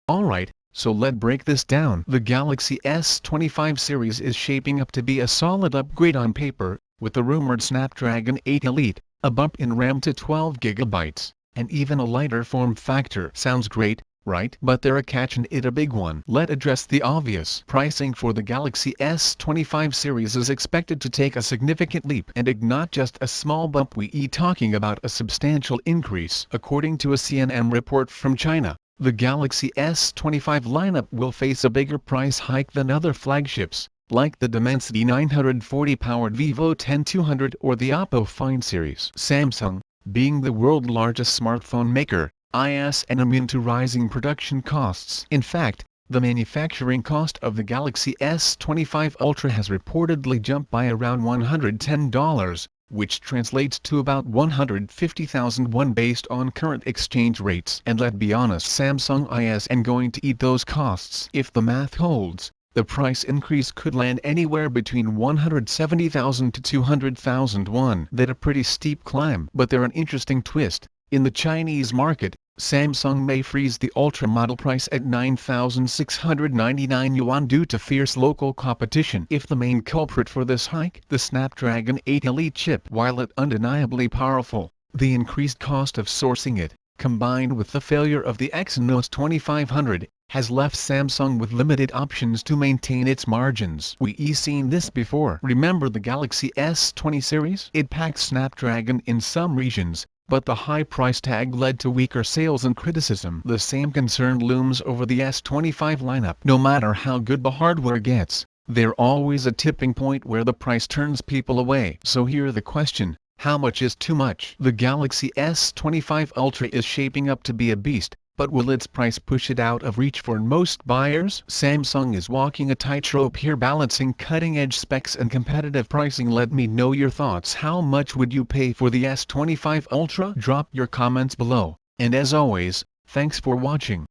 Alright, so let's break this down. The Galaxy S25 series is shaping up to be a solid upgrade on paper, with the rumored Snapdragon 8 Elite, a bump in RAM to 12GB, and even a lighter form factor. Sounds great, right? But there's a catch, and it a big one. Let's address the obvious. Pricing for the Galaxy S25 series is expected to take a significant leap, and not just a small bump. We talking about a substantial increase. According to a CNN report from China, the Galaxy S25 lineup will face a bigger price hike than other flagships, like the Dimensity 940-powered Vivo X200 or the Oppo Find series. Samsung, being the world's largest smartphone maker, is immune to rising production costs. In fact, the manufacturing cost of the Galaxy S25 Ultra has reportedly jumped by around $110, which translates to about 150,000 won based on current exchange rates. And let's be honest, Samsung isn't going to eat those costs. If the math holds, the price increase could land anywhere between 170,000 to 200,000 won. That's a pretty steep climb. But there's an interesting twist. In the Chinese market, Samsung may freeze the Ultra model price at 9,699 yuan due to fierce local competition. If the main culprit for this hike, the Snapdragon 8 Elite chip, while it undeniably powerful, the increased cost of sourcing it, combined with the failure of the Exynos 2500, has left Samsung with limited options to maintain its margins. We've seen this before. Remember the Galaxy S20 series? It packed Snapdragon in some regions, but the high price tag led to weaker sales and criticism. The same concern looms over the S25 lineup. No matter how good the hardware gets, there's always a tipping point where the price turns people away. So here's the question: how much is too much? The Galaxy S25 Ultra is shaping up to be a beast, but will its price push it out of reach for most buyers? Samsung is walking a tightrope here, balancing cutting-edge specs and competitive pricing. Let me know your thoughts. How much would you pay for the S25 Ultra? Drop your comments below, and as always, thanks for watching.